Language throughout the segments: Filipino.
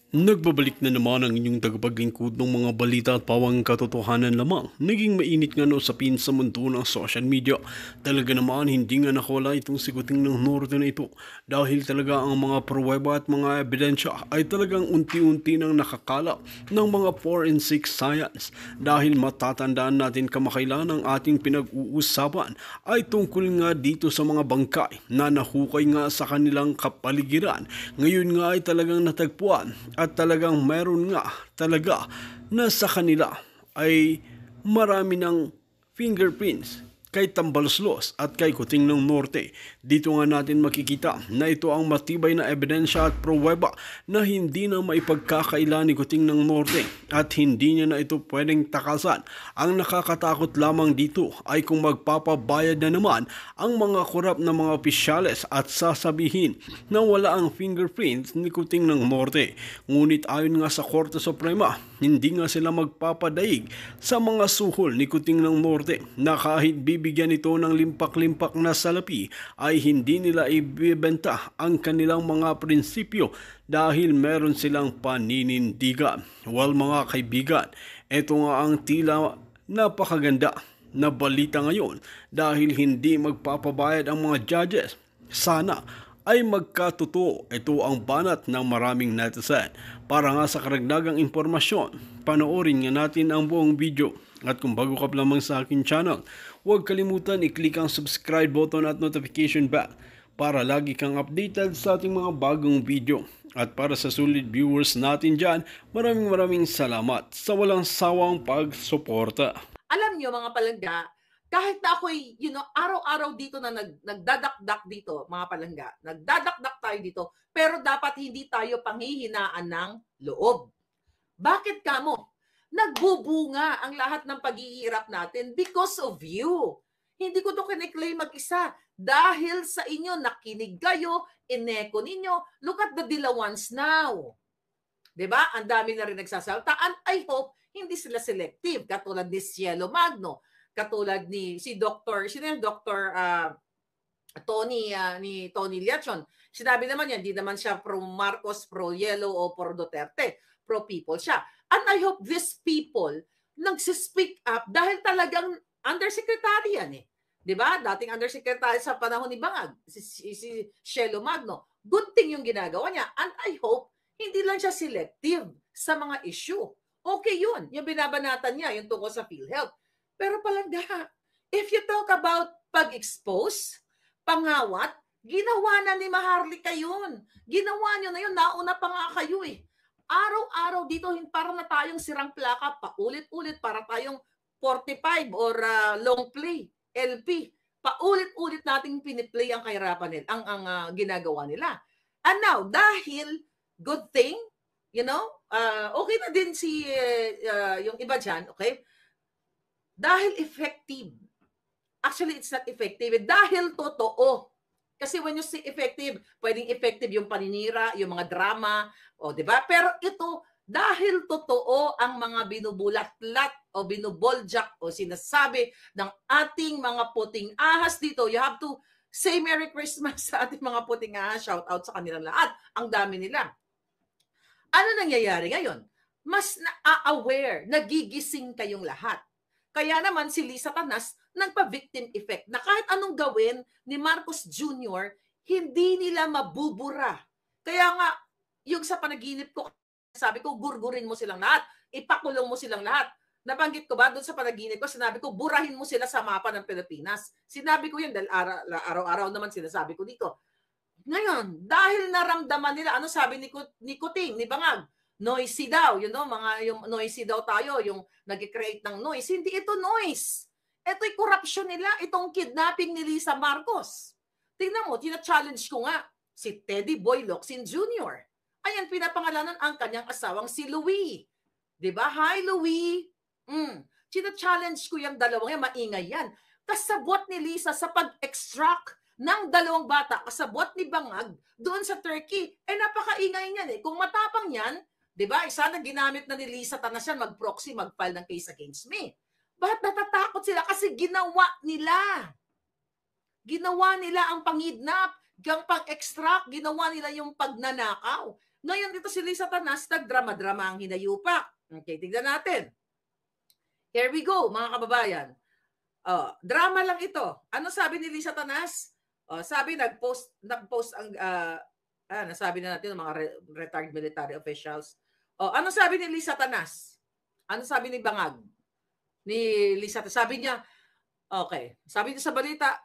Nagbabalik na naman ang inyong tagapaglingkod ng mga balita at pawang katotohanan lamang. Naging mainit nga usapin sa mundo ng social media. Talaga naman hindi nga nakawala itong siguting ng norte na ito dahil talaga ang mga pruweba at mga ebidensya ay talagang unti-unti nang nakakalap ng mga forensic science. Dahil matatandaan natin kamakailan ang ating pinag-uusapan ay tungkol nga dito sa mga bangkay na nahukay nga sa kanilang kapaligiran. Ngayon nga ay talagang natagpuan at talagang meron nga talaga na sa kanila ay marami ng fingerprints kay Tambaloslos at kay Kuting ng Norte. Dito nga natin makikita na ito ang matibay na ebidensya at pruweba na hindi na maipagkakaila ni Kuting ng Norte at hindi niya na ito pwedeng takasan. Ang nakakatakot lamang dito ay kung magpapabayad na naman ang mga korap na mga opisyales at sasabihin na wala ang fingerprints ni Kuting ng Norte. Ngunit ayon nga sa Korte Suprema, hindi nga sila magpapadaig sa mga suhol ni Kuting ng Norte na kahit bibigyan ito ng limpak-limpak na salapi ay hindi nila ibibenta ang kanilang mga prinsipyo dahil meron silang paninindigan. Well mga kaibigan, ito nga ang tila napakaganda na balita ngayon dahil hindi magpapabayad ang mga judges. Sana ay magkatotoo. Ito ang banat ng maraming netizen. Para nga sa karagdagang impormasyon, panoorin nga natin ang buong video. At kung bago ka pa lamang sa akin channel, huwag kalimutan i-click ang subscribe button at notification bell para lagi kang updated sa ating mga bagong video. At para sa sulit viewers natin dyan, maraming salamat sa walang sawang pagsuporta. Alam nyo mga palangga, kahit na ako'y, araw-araw dito na nagdadakdak dito, mga palangga, nagdadakdak tayo dito, pero dapat hindi tayo panghihinaan ng loob. Bakit kamo? Nagbubunga ang lahat ng paghihirap natin because of you. Hindi ko ito kiniklaim mag-isa. Dahil sa inyo, nakinig kayo, ineko ninyo, look at the Dilawans now. Diba? Ang dami na rin nagsasalta. And I hope hindi sila selective. Katulad ni Cielo Magno. Katulad ni si Dr. Tony ni Tony Liachon. Sinabi naman yan, hindi naman siya pro Marcos, pro Yellow o pro Duterte. Pro people siya. And I hope these people nagsispeak up dahil talagang undersecretary yan eh. Diba? Dating undersecretary sa panahon ni Bangag, si Cielo Magno. Good thing yung ginagawa niya. And I hope hindi lang siya selective sa mga issue. Okay yun. Yung binabanatan niya, yung tungkol sa PhilHealth. Pero palangga, if you talk about pag-expose, pangawat, ginawa na ni Maharlika yun. Ginawa niyo na yun. Nauna pa nga kayo eh. Araw-araw dito, para na tayong sirang plaka, paulit-ulit, para tayong 45 or long play, LP. Paulit-ulit nating piniplay ang kahirapan nila, ang ginagawa nila. And now, dahil good thing, okay na din si yung iba dyan, okay? Dahil effective. Actually, it's not effective. Dahil totoo. Kasi when you say effective, pwedeng effective yung paninira, yung mga drama, di ba? Pero ito, dahil totoo ang mga binubulat-lat o binuboljak o sinasabi ng ating mga puting ahas dito, you have to say Merry Christmas sa ating mga puting ahas. Shout out sa kanilang lahat. Ang dami nila. Ano nangyayari ngayon? Mas na-aware, nagigising kayong lahat. Kaya naman si Lisa Tanas nagpa-victim effect na kahit anong gawin ni Marcos Jr., hindi nila mabubura. Kaya nga, yung sa panaginip ko, sabi ko, gurgurin mo silang lahat, ipakulong mo silang lahat. Nabanggit ko ba doon sa panaginip ko, sinabi ko, burahin mo sila sa mapa ng Pilipinas. Sinabi ko yun dahil araw-araw naman sinasabi ko dito. Ngayon, dahil naramdaman nila, ano sabi ni Kuting, ni Bangag, noisy daw, yung noisy daw tayo, yung nag-create ng noise. Hindi ito noise. Ito'y corruption nila, itong kidnapping ni Lisa Marcos. Tingnan mo, tina-challenge ko nga si Teddy Boy Locsin Jr. Ayan, pinapangalanan ang kanyang asawang si Louie. Diba? Hi, Louie. Tina-challenge ko yung dalawang yan, maingay yan. Kasabot ni Lisa sa pag-extract ng dalawang bata, kasabot ni Bangag doon sa Turkey. Napakaingay niyan eh. Kung matapang yan, diba? Sana ginamit na ni Lisa Tanas yan mag-proxy, mag-file ng case against me. Bakit natatakot sila? Kasi ginawa nila. Ginawa nila ang pangidnap, ang pang-extract, ginawa nila yung pagnanakaw. Ngayon dito si Lisa Tanas, nagdrama-drama ang hinayupak. Okay, tignan natin. Here we go, mga kababayan. Drama lang ito. Ano sabi ni Lisa Tanas? Sabi, nag-post ang, nasabi na natin ng mga retired military officials. Ano sabi ni Lisa Tanas? Ano sabi ni Bangag? Ni Lisa Tanas? Sabi niya, okay, sabi niya sa balita,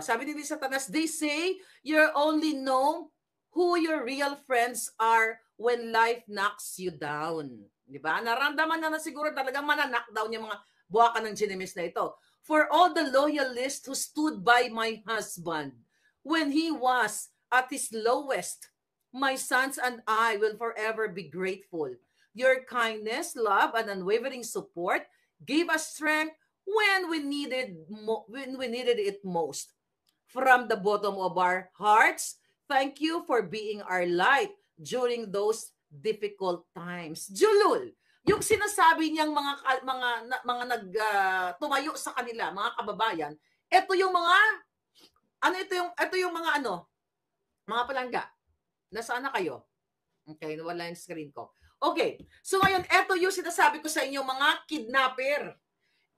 sabi ni Lisa Tanas, they say you only know who your real friends are when life knocks you down. Di ba? Naramdaman na siguro talagang mana-knockdown yung mga buwakan ng ginimis na ito. For all the loyalists who stood by my husband when he was at his lowest, my sons and I will forever be grateful. Your kindness, love, and unwavering support gave us strength when we needed it most. From the bottom of our hearts, thank you for being our light during those difficult times. Julul, yung sinasabi niyang mga tumayo sa kanila, mga kababayan, ito yung mga mga palangga. Nasaan na kayo? Okay, nawala yung screen ko. Okay, so ngayon, ito yung sinasabi ko sa inyo, mga kidnapper.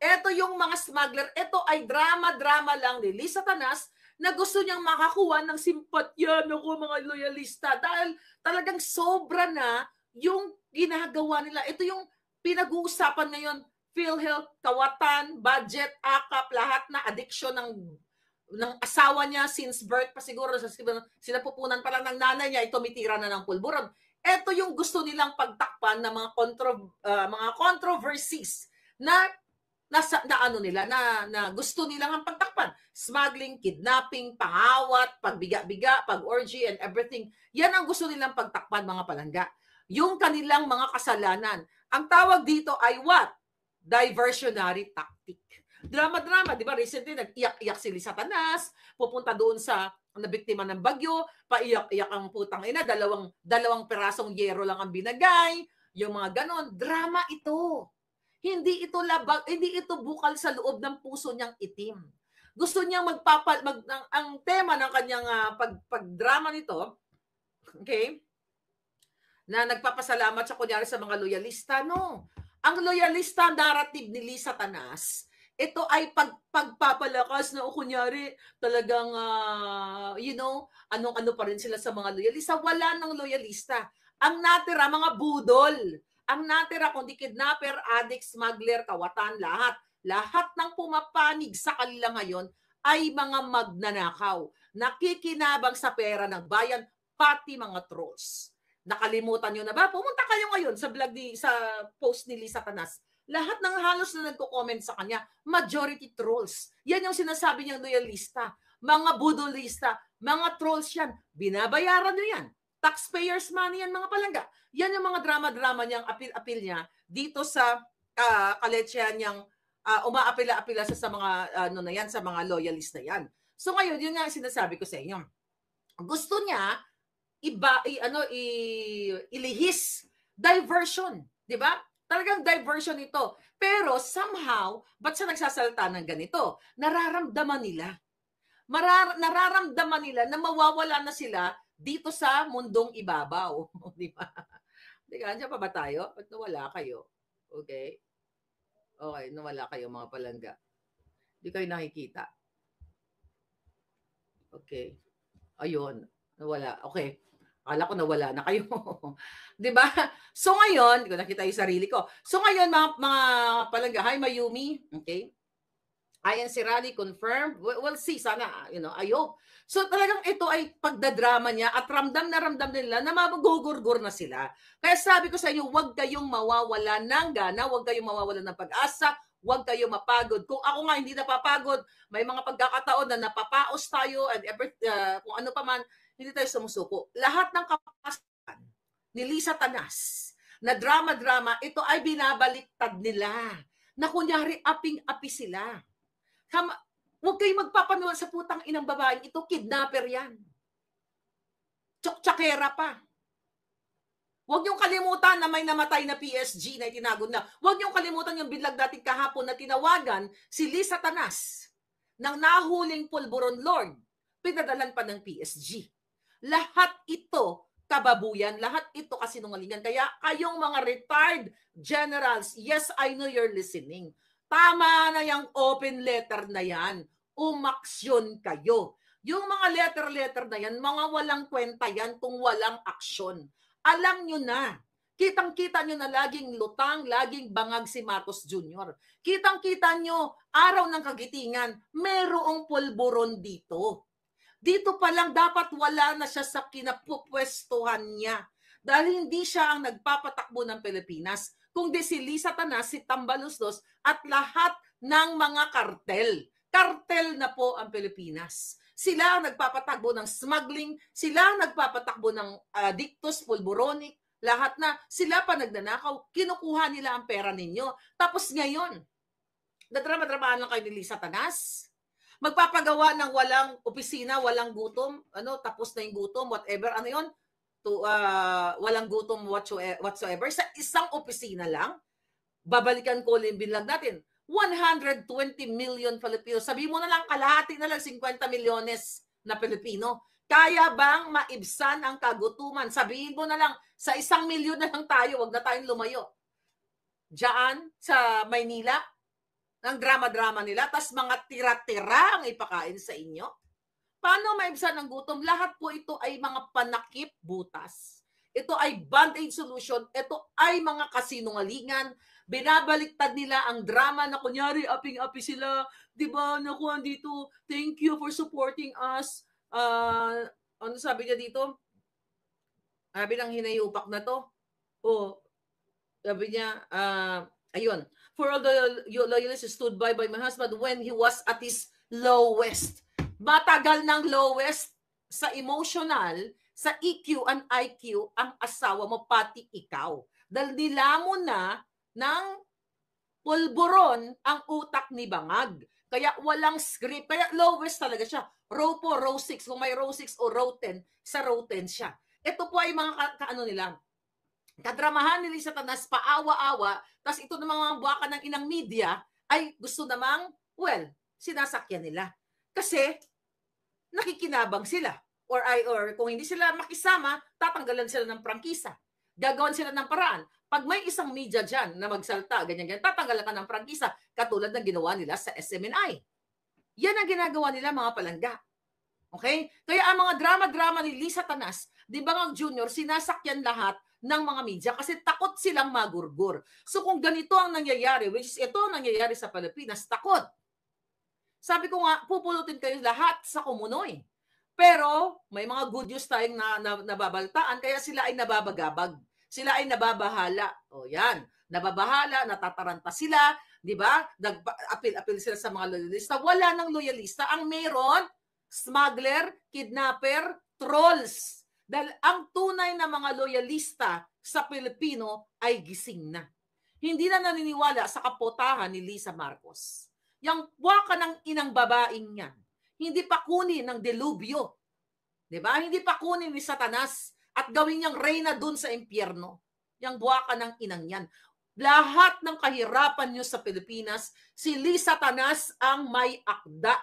Ito yung mga smuggler. Ito ay drama-drama lang ni Lisa Tanas na gusto niyang makakuha ng simpatya ng mga loyalista dahil talagang sobra na yung ginagawa nila. Ito yung pinag-uusapan ngayon, PhilHealth, kawatan, budget, akap, lahat na addiction ng asawa niya since birth pa siguro, sinapupunan pa lang ng nanay niya, tumitira na ng pulburon. Ito yung gusto nilang pagtakpan ng mga controversies na gusto nilang ang pagtakpan. Smuggling, kidnapping, pangawat, pagbiga-biga, pag-orgy, and everything. Yan ang gusto nilang pagtakpan, mga palangga. Yung kanilang mga kasalanan. Ang tawag dito ay what? Diversionary tactic. Drama-drama, di ba? Recently, nag-iyak-iyak si Lisa Tanas, pupunta doon sa nabiktima ng bagyo, paiyak-iyak ang putang ina, dalawang perasong yero lang ang binagay, yung mga ganon. Drama ito. Hindi ito bukal sa loob ng puso niyang itim. Gusto niyang ang tema ng kanyang pagdrama nito, okay? Na nagpapasalamat sa kunyari sa mga loyalista, no. Ang loyalista narrative ni Lisa Tanas, ito ay pagpapalakas na kunyari talagang anong-ano pa rin sila sa mga loyalista. Wala nang loyalista. Ang natira mga budol. Ang natira, kundi kidnapper, addict, smuggler, kawatan, lahat. Lahat ng pumapanig sa kanila ngayon ay mga magnanakaw. Nakikinabang sa pera ng bayan, pati mga trolls. Nakalimutan nyo na ba? Pumunta kayo ngayon sa sa post ni Lisa Tanas. Lahat ng halos na nagko-comment sa kanya, majority trolls. Yan yung sinasabi niyang loyalista. Mga budolista, mga trolls yan. Binabayaran nyo yan. Taxpayers money yan, mga palangga. Yan yung mga drama-drama niyang apil-apil niya dito sa kaletsya niyang umaapila-apila sa mga sa mga loyalist na yan. So ngayon, yun nga sinasabi ko sa inyo. Gusto niya ilihis diversion, di ba? Talagang diversion ito. Pero somehow, ba't siya nagsasalita ng ganito? Nararamdaman nila na mawawala na sila dito sa mundong ibabaw. Di ba? Andiyan pa ba tayo? Ba't nawala kayo? Okay. Okay, nawala kayo mga palangga. Hindi kayo nakikita. Okay. Ayun. Nawala. Okay. Akala ko nawala na kayo. Di ba? So ngayon, hindi ko nakita yung sarili ko. So ngayon, mga palangga, hi Mayumi. Okay. Ayan si Rally confirmed. We'll see. Sana, I hope. So talagang ito ay pagdadrama niya at ramdam na ramdam nila na magugurgur na sila. Kaya sabi ko sa inyo, huwag kayong mawawala ng gana, huwag kayong mawawala ng pag-asa, huwag kayong mapagod. Kung ako nga hindi napapagod, may mga pagkakataon na napapaos tayo and kung ano pa man, hindi tayo sumusuko. Lahat ng kapasitan ni Lisa Tanas na drama-drama, ito ay binabaliktad nila na kunyari aping-api sila. Huwag kayong magpapaniwala sa putang inang babaeng ito, kidnapper yan. Tsakera pa. Huwag niyong kalimutan na may namatay na PSG na itinago na. Huwag niyong kalimutan yung binlag natin kahapon na tinawagan si Lisa Tanas ng nahuling pulburon Lord. Pinadalan pa ng PSG. Lahat ito kababuyan. Lahat ito kasinungalingan. Kaya kayong mga retired generals, yes, I know you're listening. Tama na yung open letter na yan. Umaksyon kayo. Yung mga letter-letter na yan, mga walang kwenta yan kung walang aksyon. Alam nyo na. Kitang-kita nyo na laging lutang, laging bangag si Marcos Jr. Kitang-kita nyo, araw ng kagitingan, merong pulburon dito. Dito pa lang dapat wala na siya sa kinapupwestuhan niya. Dahil hindi siya ang nagpapatakbo ng Pilipinas, kundi si Lisa Tanas, si Tambaluslos, at lahat ng mga kartel. Kartel na po ang Pilipinas. Sila ang nagpapatakbo ng smuggling, sila ang nagpapatakbo ng dictus pulburonic, lahat na, sila pa nagnanakaw, kinukuha nila ang pera ninyo. Tapos ngayon, nadrama-dramaan lang kayo ni Lisa Tanas, magpapagawa ng walang opisina, walang gutom, tapos na yung gutom, whatever, yon, walang gutom whatsoever, sa isang opisina lang, babalikan ko limbin lang natin, 120 million Filipinos, sabi mo na lang, kalahati na lang, 50 milyones na Pilipino. Kaya bang maibsan ang kagutuman? Sabihin mo na lang, sa 1 milyon na lang tayo, wag na tayong lumayo. Diyan, sa Maynila, ang drama-drama nila, tas mga tira-tira ang ipakain sa inyo. Paano maibsan ang gutom? Lahat po ito ay mga panakip butas. Ito ay band-aid solution. Ito ay mga kasinungalingan. Binabaliktad nila ang drama na kunyari, aping-api sila. Diba, naku, andito, thank you for supporting us. Ano sabi niya dito? Sabi ng hinayupak na to. Sabi niya, ayun. For all the loyalists who stood by my husband when he was at his lowest. Matagal ng lowest sa emotional, sa EQ and IQ, ang asawa mo, pati ikaw. Dahil nilamon na ng pulburon ang utak ni Bangag. Kaya walang script. Kaya lowest talaga siya. Row 4, row 6. Kung may row 6 o row 10, sa row 10 siya. Ito po ay mga kaano nila. Kadramahan ni Lisa Tanas, paawa-awa. Tapos ito namang mga buwaka ng inang media ay gusto namang, sinasakyan nila. Kasi nakikinabang sila. Or kung hindi sila makisama, tatanggalan sila ng prangkisa. Gagawan sila ng paraan. Pag may isang media dyan na magsalta, ganyan-ganyan, tatanggalan ka ng prangkisa, katulad ng ginawa nila sa SMNI. Yan ang ginagawa nila, mga palangga. Okay? Kaya ang mga drama-drama ni Lisa Tanas, di ba ang Junior, sinasakyan lahat ng mga media kasi takot silang magurgur. So kung ganito ang nangyayari, which is ito ang nangyayari sa Pilipinas, takot. Sabi ko nga, pupulutin kayo lahat sa Kumunoy. Pero may mga good news tayong nababaltaan, kaya sila ay nababagabag. Sila ay nababahala. O yan, nababahala, natataranta sila, di ba? Apil-apil sila sa mga loyalista. Wala nang loyalista. Ang meron, smuggler, kidnapper, trolls. Dahil ang tunay na mga loyalista sa Pilipino ay gising na. Hindi na naniniwala sa kapotahan ni Lisa Marcos. Yang waka ng inang babaeng yan, hindi pa kunin ng delubyo. Diba? Hindi pa kunin ni Satanas at gawin niyang reyna dun sa impyerno. Yang buwaka ng inang yan. Lahat ng kahirapan nyo sa Pilipinas, si Lisa Tanas ang may akda.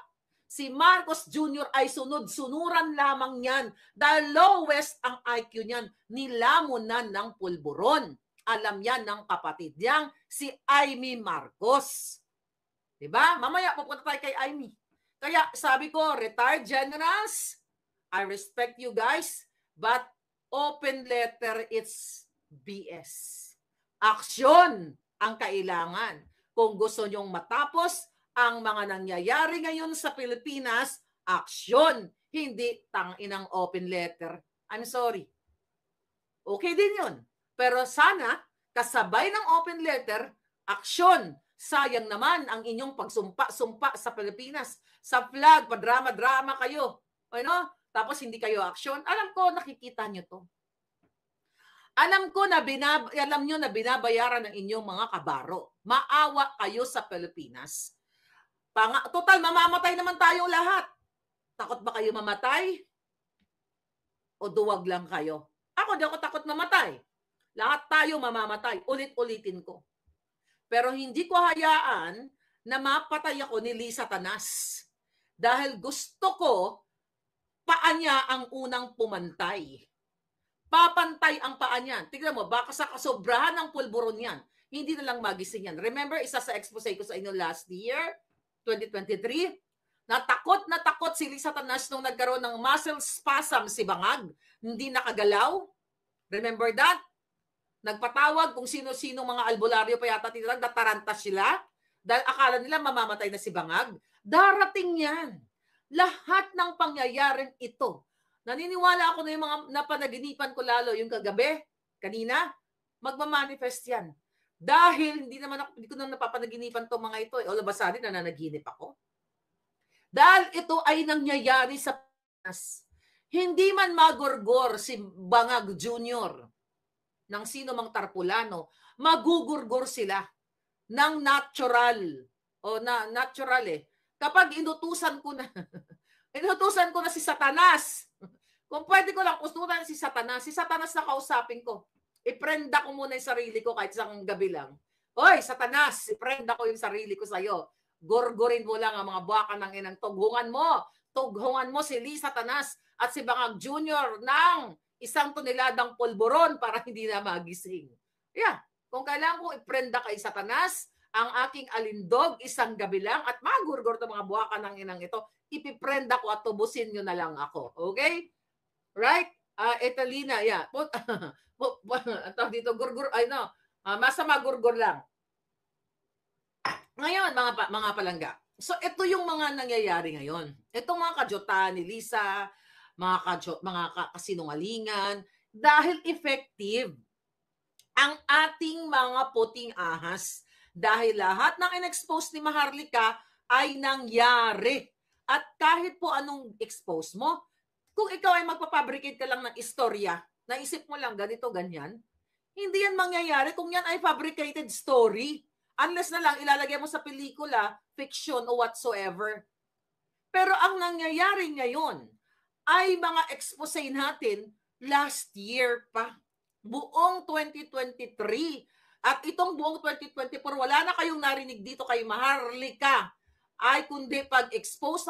Si Marcos Jr. ay sunod-sunuran lamang yan dahil lowest ang IQ niyan. Nilamunan ng pulburon. Alam yan ng kapatid niyang si Amy Marcos. Diba? Mamaya pupunta tayo kay Amy. Kaya sabi ko, retired generals, I respect you guys, but open letter, it's BS. Aksyon ang kailangan. Kung gusto nyong matapos ang mga nangyayari ngayon sa Pilipinas, aksyon, hindi tanginang open letter. I'm sorry. Okay din yun. Pero sana, kasabay ng open letter, aksyon. Sayang naman ang inyong pagsumpa-sumpa sa Pilipinas. Sa flag, padrama-drama kayo. Tapos hindi kayo aksyon. Alam ko, nakikita nyo to. Alam ko na alam nyo na binabayaran ng inyong mga kabaro. Maawa kayo sa Pilipinas. Total, mamamatay naman tayong lahat. Takot ba kayo mamatay? O duwag lang kayo? Ako, di ako takot mamatay. Lahat tayo mamamatay. Ulit-ulitin ko. Pero hindi ko hayaan na mapatay ako ni Lisa Tanas. Dahil gusto ko, paa niya ang unang pumantay. Papantay ang paa niyan. Tignan mo, baka sa kasobrahan ng pulburon yan, hindi na lang magising yan. Remember, isa sa expose ko sa inyo last year, 2023, natakot si Lisa Tanas nung nagkaroon ng muscle spasm si Bangag. Hindi nakagalaw. Remember that? Nagpatawag kung sino-sino mga albularyo pa yata tinatag, natarantas sila. Dahil akala nila mamamatay na si Bangag. Darating yan. Lahat ng pangyayaring ito. Naniniwala ako na yung mga napanaginipan ko lalo yung kagabi, kanina, magmamanifest yan. Dahil hindi ko na napapanaginipan itong mga ito. All of a sudden, nananaginip ako. Dahil ito ay nangyayari sa Pinas. Hindi man magurgor si Bangag Jr. ng sino mang tarpulano, magugurgor sila ng natural. O natural eh. Kapag inutusan ko na si Satanas, kung pwede ko lang ustusan si Satanas na kausapin ko. Iprenda ko muna yung sarili ko kahit isang gabi lang. Hoy, Satanas, iprenda ko yung sarili ko sa'yo. Gorgorin mo lang ang mga buwaka ng inang tughungan mo. Tughungan mo si Lisa Tanas at si Bangag Jr. ng 1 toneladang pulburon para hindi na magising. Yeah, kung kailangan ko iprenda kay Satanas, ang aking alindog isang gabi lang at magurgor ng mga buwaka ng inang ito, ipiprenda ko at tubusin nyo na lang ako. Okay? Right? Etalina, yeah. Dito, gurgur, masama gurgur lang. Ngayon, mga palangga. So, ito yung mga nangyayari ngayon. Itong mga kajotan ni Lisa, mga kasinungalingan, dahil effective ang ating mga puting ahas. Dahil lahat ng in-expose ni Maharlika ay nangyari. At kahit po anong expose mo, kung ikaw ay magpapabricate ka lang ng istorya, naisip mo lang ganito, ganyan, hindi yan mangyayari kung yan ay fabricated story. Unless na lang ilalagay mo sa pelikula, fiction o whatsoever. Pero ang nangyayari ngayon ay mga expose natin last year pa. Buong 2023. At itong buong 2024, wala na kayong narinig dito kay Maharlika ay kundi pag-expose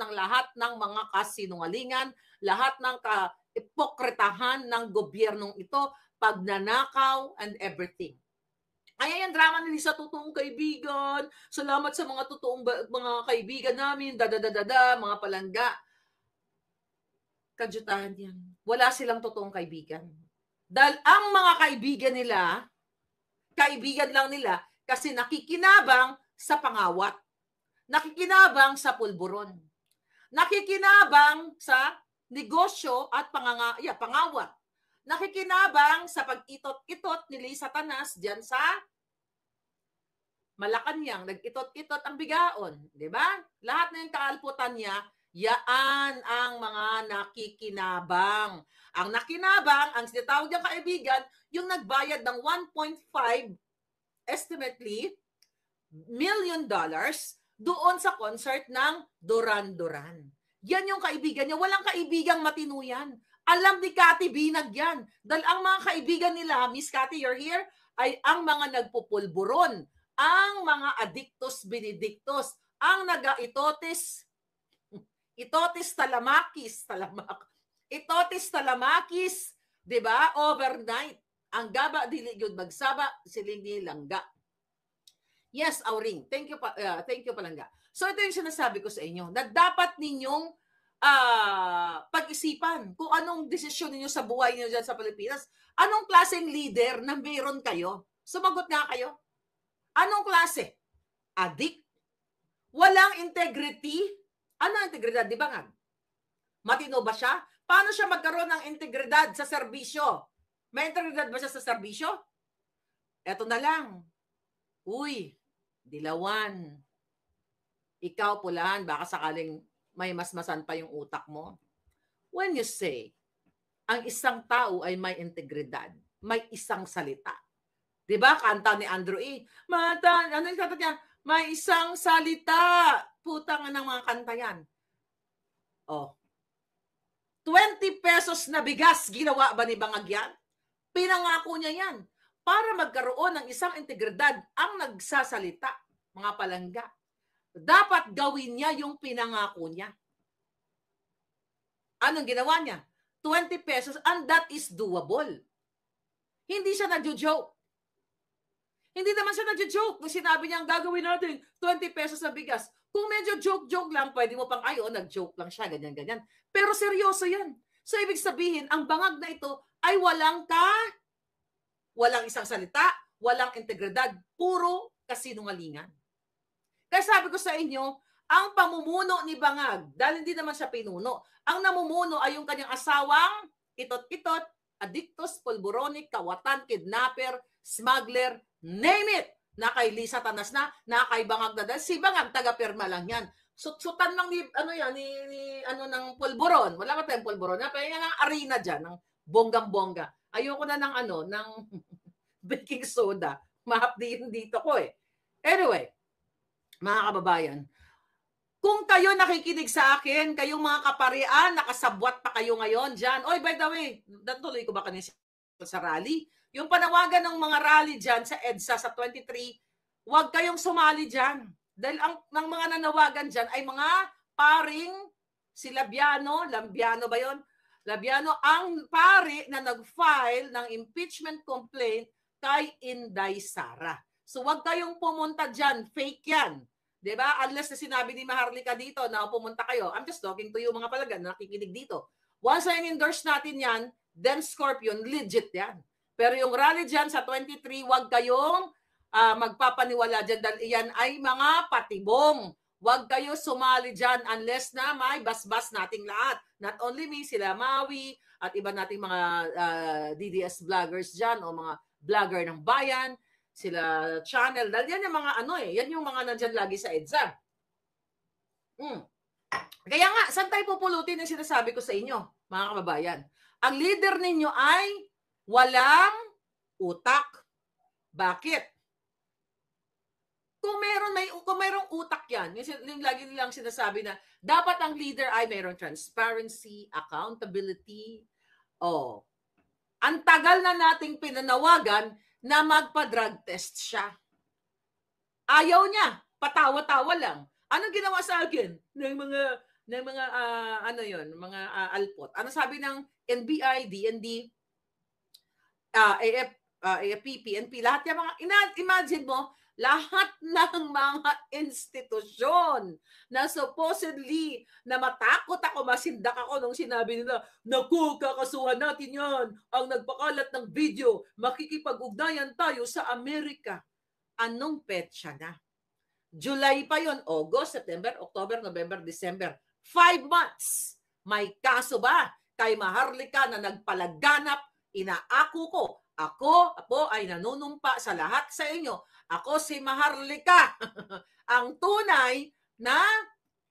ng lahat ng mga kasinungalingan, lahat ng ipokritahan ng gobyernong ito, pagnanakaw and everything. Ay, yung drama ni Lisa, totoong kaibigan. Salamat sa mga totoong mga kaibigan namin, mga palangga. Kadyutahan yan. Wala silang totoong kaibigan. Dahil ang mga kaibigan nila, kaibigan lang nila kasi nakikinabang sa pangawat. Nakikinabang sa pulburon. Nakikinabang sa negosyo at pangawat. Nakikinabang sa pag-itot-itot ni Lisa Tanas diyan sa Malacanang. Nag-itot-itot ang bigaon. Di ba? Lahat na yung kaalputan niya, yaan ang mga nakikinabang. Ang nakinabang, ang sinatawag niyang kaibigan, yung nagbayad ng $1.5 estimately $1 million doon sa concert ng Duran Duran. Yan yung kaibigan niya. Walang kaibigang matino yan. Alam ni Cathy Binag yan. Dahil ang mga kaibigan nila, Miss Cathy, you're here, ay ang mga nagpupulburon, ang mga addictus benedictus, ang naga-itotis talamakis, di ba? Overnight. Ang gaba, diligod magsaba, siling langga. Yes, Auring. Thank you palangga. So ito yung sinasabi ko sa inyo, na dapat ninyong pag-isipan kung anong desisyon ninyo sa buhay niyo dyan sa Pilipinas. Anong klaseng leader na mayroon kayo? Sumagot nga kayo. Anong klase? Addict? Walang integrity? Ano ang integridad? Di ba nga? Matino ba siya? Paano siya magkaroon ng integridad sa serbisyo? May integridad ba siya sa serbisyo? Eto na lang. Uy, dilawan. Ikaw pulahan, baka sakaling may masmasan pa yung utak mo. When you say, ang isang tao ay may integridad, may isang salita. Diba? Kanta ni Andrew E. Ano yung kanta niya? May isang salita. Putang ng mga kanta yan. Oh. 20 pesos na bigas, ginawa ba ni Bangag yan? Pinangako niya yan. Para magkaroon ng isang integridad ang nagsasalita, mga palangga. Dapat gawin niya yung pinangako niya. Anong ginawa niya? 20 pesos and that is doable. Hindi siya nagjo-joke. Hindi naman siya nagjo-joke nung sinabi niya gagawin natin 20 pesos na bigas. Kung medyo joke-joke lang, pwede mo pang nag-joke lang siya, ganyan-ganyan. Pero seryoso yan. So, ibig sabihin, ang bangag na ito ay walang isang salita, walang integridad, puro kasinungalingan. Kaya sabi ko sa inyo, ang pamumuno ni Bangag, dahil hindi naman siya pinuno, ang namumuno ay yung kanyang asawang itot-itot, addictus, pulboronic, kawatan, kidnapper, smuggler, name it! Na kay Lisa Tanas na kay Bangag na dahil. Si Bangag, taga-pirma lang yan. Sut-sutan lang ng pulboron. Wala ka tayong pulboron. Napaya ng arena dyan, ng bonggang-bongga. Ayoko na ng baking soda. Mahapdiin dito ko eh. Anyway, mga kababayan, kung kayo nakikinig sa akin, kayong mga kaparian, nakasabwat pa kayo ngayon dyan. Oy, by the way, natuloy ko ba kanina sa rally? Yung panawagan ng mga rally dyan sa EDSA sa 23, huwag kayong sumali dyan. Dahil ng mga nanawagan dyan ay mga paring si Labiano ba yon? Labiano ang pari na nag-file ng impeachment complaint kay Inday Sara. So huwag kayong pumunta dyan, fake yan. Diba? Unless na sinabi ni Maharlika dito na pumunta kayo. I'm just talking to you mga palagan na nakikinig dito. Once I endorse natin yan, then Scorpion, legit yan. Pero yung rally dyan sa 23, huwag kayong magpapaniwala dyan dahil iyan ay mga patibong. Huwag kayo sumali dyan unless na may basbas nating lahat. Not only me, sila Maui at iba nating mga DDS vloggers dyan o mga vlogger ng bayan, sila channel. Dahil yan yung mga yan yung mga nandyan lagi sa EDSA. Kaya nga, saan tayo pupulutin yung sinasabi ko sa inyo, mga kababayan? Ang leader ninyo ay walang utak. Bakit? Kung mayroong utak yan, yung lagi nilang sinasabi na dapat ang leader ay mayroong transparency, accountability. Ang tagal na nating pinanawagan na magpa-drug test siya. Ayaw niya, patawa-tawa lang. Anong ginawa sa akin ng mga alpot? Ano sabi ng NBI, DND, AFP, PNP, lahat yung mga, imagine mo, lahat ng mga institusyon na supposedly na matakot ako, masindak ako nung sinabi nila, naku, kakasuhan natin yan, ang nagpakalat ng video, makikipag-ugnayan tayo sa Amerika. Anong petsa na? July pa yon, August, September, October, November, December. 5 months. May kaso ba kay Maharlika na nagpalaganap? Inaako ko, ako po ay nanunumpa sa lahat sa inyo. Ako si Maharlika, ang tunay na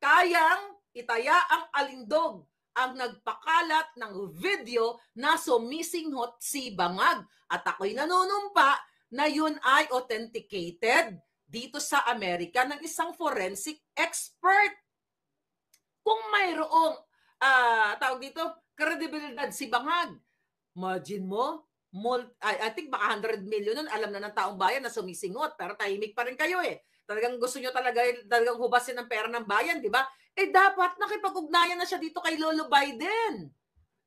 kayang itaya ang alindog, ang nagpakalat ng video na sumisinghot si Bangag. At ako'y nanunumpa na yun ay authenticated dito sa Amerika ng isang forensic expert. Kung mayroong, tawag dito, kredibilidad si Bangag, imagine mo, I think baka 100 million nun, alam na ng taong bayan na sumisingot, pero tahimik pa rin kayo eh. Talagang gusto nyo talagang hubasin ng pera ng bayan, di ba? Dapat nakipag-ugnayan na siya dito kay Lolo Biden.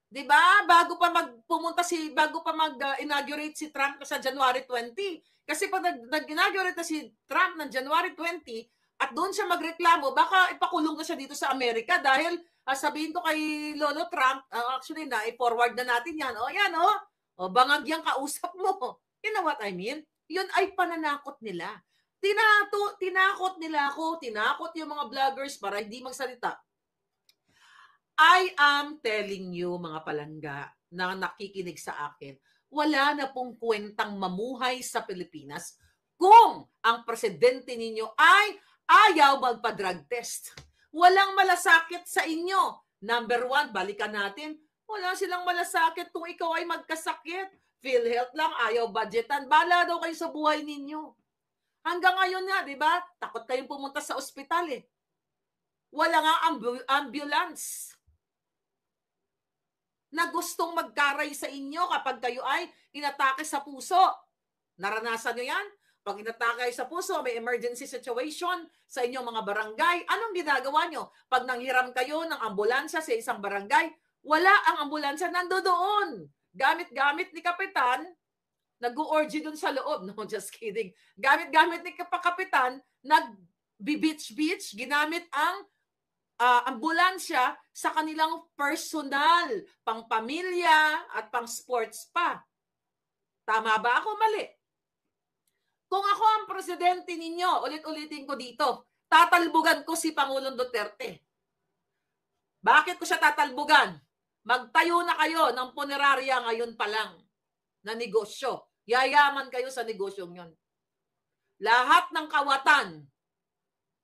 Di ba? Bago pa mag-inaugurate si Trump sa January 20. Kasi pag nag-inaugurate na si Trump ng January 20 at doon siya magreklamo, baka ipakulong na siya dito sa Amerika dahil sabihin ko kay Lolo Trump, actually i-forward na natin yan. Bangag yung kausap mo. You know what I mean? Yun ay pananakot nila. Tinakot nila ako, tinakot yung mga vloggers para hindi magsalita. I am telling you, mga palangga, na nakikinig sa akin, wala na pong kwentang mamuhay sa Pilipinas kung ang presidente ninyo ay ayaw magpa-drug test. Walang malasakit sa inyo. Number 1, balikan natin, wala silang malasakit kung ikaw ay magkasakit. PhilHealth lang, ayaw budgetan. Bala daw kayo sa buhay ninyo. Hanggang ngayon nga, di ba? Takot kayong pumunta sa ospital eh. Wala nga ambulance na gustong magkaray sa inyo kapag kayo ay inatake sa puso. Naranasan nyo yan? Pag inatake sa puso, may emergency situation sa inyong mga barangay. Anong ginagawa nyo? Pag nanghiram kayo ng ambulansya sa isang barangay, Wala ang ambulansya, nandoon. Gamit-gamit ni Kapitan, nag-orgy dun sa loob. No, just kidding. Gamit-gamit ni Kapitan, nag-beach-beach, ginamit ang ambulansya sa kanilang personal, pang pamilya at pang sports pa. Tama ba ako? Mali. Kung ako ang presidente ninyo, ulit-ulitin ko dito, tatalbugan ko si Pangulong Duterte. Bakit ko siya tatalbugan? Magtayo na kayo ng punerarya ngayon pa lang na negosyo. Yayaman kayo sa negosyong yon. Lahat ng kawatan,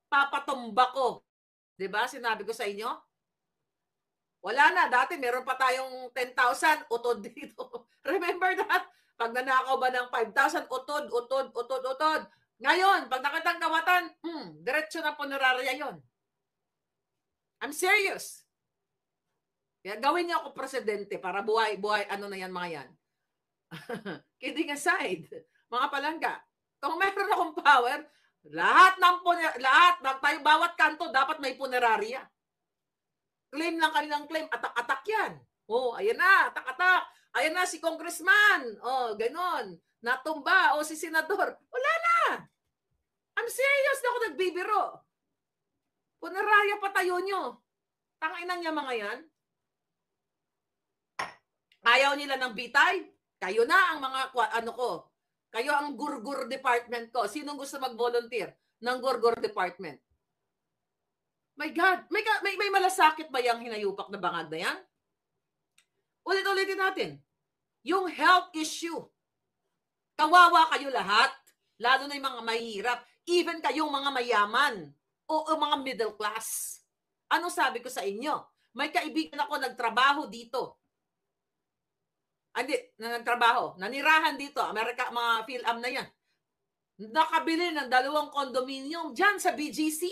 papatumba ko. Diba? Sinabi ko sa inyo? Wala na. Dati meron pa tayong 10,000 utod dito. Remember that? Pag nanakaw ba ng 5,000, utod. Ngayon, pag nakitang kawatan, diretso na punerarya yon. I'm serious. Kaya gawin niyo ako presidente para buhay, ano na yan mga yan. Kidding aside, mga palangga, kung meron akong power, lahat tayo, bawat kanto, dapat may punerarya. Claim lang kanilang claim, atak-atak yan. Oh, ayan na, atak-atak. Ayan na si congressman. Oh, ganon. Natumba. O si senador. Wala na. I'm serious na ako nagbibiro. Punerarya pa tayo nyo. Tanginang niya mga yan. Ayaw nila ng bitay. Kayo na ang mga, kayo ang gurgur department ko. Sinong gusto mag-volunteer ng gurgur department? My God. May malasakit ba yung hinayupak na bangag na yan? Ulit-ulitin natin. Yung health issue. Kawawa kayo lahat. Lalo na yung mga mahirap. Even kayong mga mayaman. O mga middle class. Ano sabi ko sa inyo? May kaibigan ako nagtrabaho dito. Hindi, nagtrabaho. Nanirahan dito. Amerika, mga PhilAm na yan. Nakabili ng 2 condominium dyan sa BGC.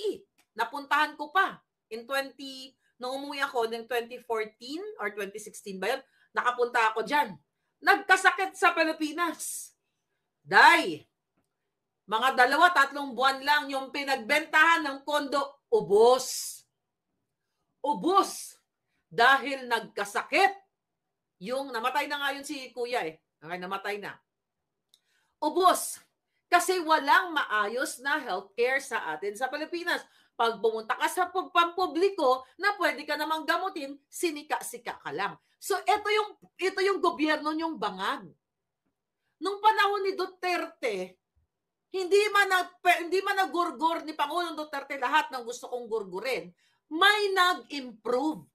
Napuntahan ko pa. Nung umuwi ako, ng 2014 or 2016 ba yun, nakapunta ako dyan. Nagkasakit sa Pilipinas. Mga 2-3 buwan lang yung pinagbentahan ng kondo, ubos. Ubos. Dahil nagkasakit. Yung namatay na nga yun si kuya namatay na. Ubos. Kasi walang maayos na healthcare sa atin sa Pilipinas. Pag pumunta ka sa pampubliko na pwede ka namang gamutin, sinika-sika ka lang. So ito yung gobyerno niyong bangag. Nung panahon ni Duterte, hindi man nagurgur ni Pangulong Duterte lahat ng gusto kong gurgurin. May nag-improve.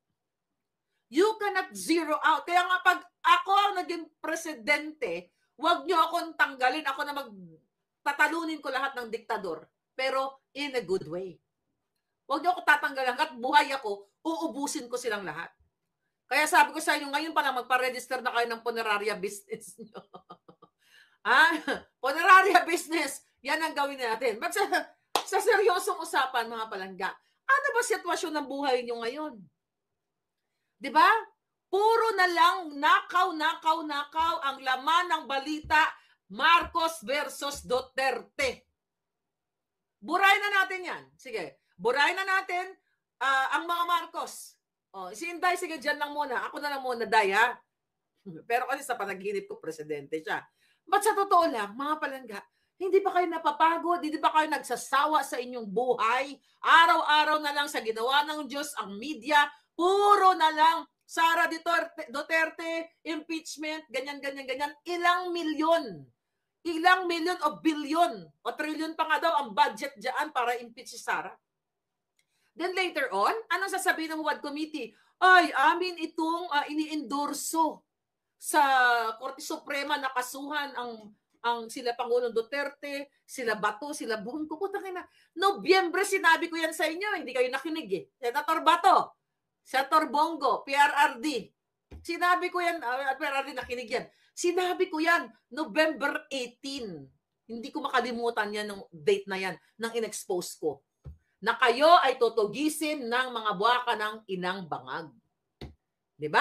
You cannot zero out. Kaya nga pag ako ang naging presidente, wag niyo akong tanggalin. Ako na tatalunin ko lahat ng diktador. Pero in a good way. Huwag niyo ako tatanggalan. Hanggat buhay ako, uubusin ko silang lahat. Kaya sabi ko sa inyo, ngayon pa lang magpa-register na kayo ng punerarya business niyo. Punerarya business, yan ang gawin natin. But sa seryosong usapan, mga palangga, ano ba sitwasyon ng buhay niyo ngayon? Diba? Puro na lang nakaw ang laman ng balita, Marcos versus Duterte. Buray na natin yan. Sige. Burahin na natin ang mga Marcos. Si Inday, sige, dyan lang muna. Ako na lang muna, Day, ha? Pero kasi sa panaginip ko, presidente siya. But sa totoo lang, mga palangga, hindi ba kayo napapagod? Hindi ba kayo nagsasawa sa inyong buhay? Araw-araw na lang sa ginawa ng Diyos, ang media, puro na lang, Sara Duterte, impeachment, ganyan. Ilang milyon o bilyon o trilyon pa nga daw ang budget dyan para impeach si Sara. Then later on, anong sasabihin ng WAD Committee? Ay, amin itong ini-endorso sa Korte Suprema na kasuhan ang sila Pangulong Duterte, sila Bato, sila Bongo. Putang ina. Nobyembre sinabi ko yan sa inyo, hindi kayo nakinig Senator Bato, Senator Bongo, PRRD. Sinabi ko yan, PRRD nakinig yan. Sinabi ko yan, November 18. Hindi ko makalimutan yan ng date na yan, nang in-expose ko. Na kayo ay tutugisin ng mga buwaka ng inang bangag. Diba?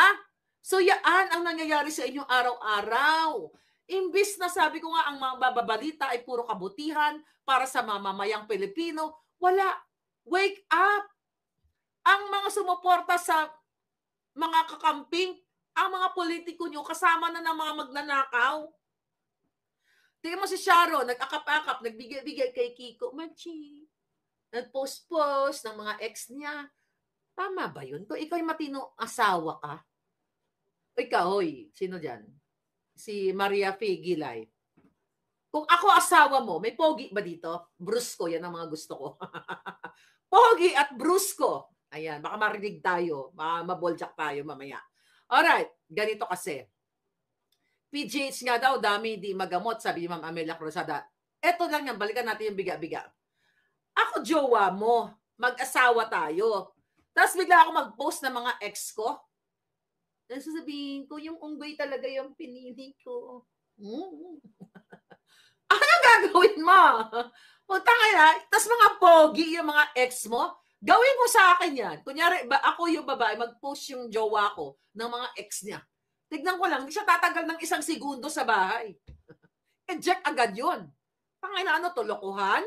So yan ang nangyayari sa inyong araw-araw. Imbis na sabi ko nga ang mga babalita ay puro kabutihan para sa mamamayang Pilipino, wala. Wake up! Ang mga sumuporta sa mga kakamping, ang mga politiko nyo, kasama na ng mga magnanakaw. Tingnan mo si Sharon, nag-akap-akap, nagbigay-bigay kay Kiko. Machi, nag-post-post ng mga ex niya. Tama ba yun? Kung ikaw yung matino asawa ka, ikaw, hoy, sino dyan? Si Maria Figilay. Kung ako asawa mo, may pogi ba dito? Brusco, yan ang mga gusto ko. Pogi at brusco. Ayan, baka marinig tayo. Maboljak tayo mamaya. Alright, ganito kasi. PGH nga daw, dami di magamot, sabi ni Ma'am Amelia Cruzada. Eto lang yan, balikan natin yung biga-biga. Ako, jowa mo, mag-asawa tayo. Tapos bigla ako mag-post ng mga ex ko. Tapos sasabihin ko, yung unggoy talaga yung pinili ko. Ano gagawin mo? Punta ka na, tapos mga pogi yung mga ex mo, gawin mo sa akin yan. Kunyari, ako yung babae, mag-post yung jowa ko ng mga ex niya. Tignan ko lang, hindi siya tatagal ng 1 segundo sa bahay. Eject agad yun. Tangina, ano to, lokohan?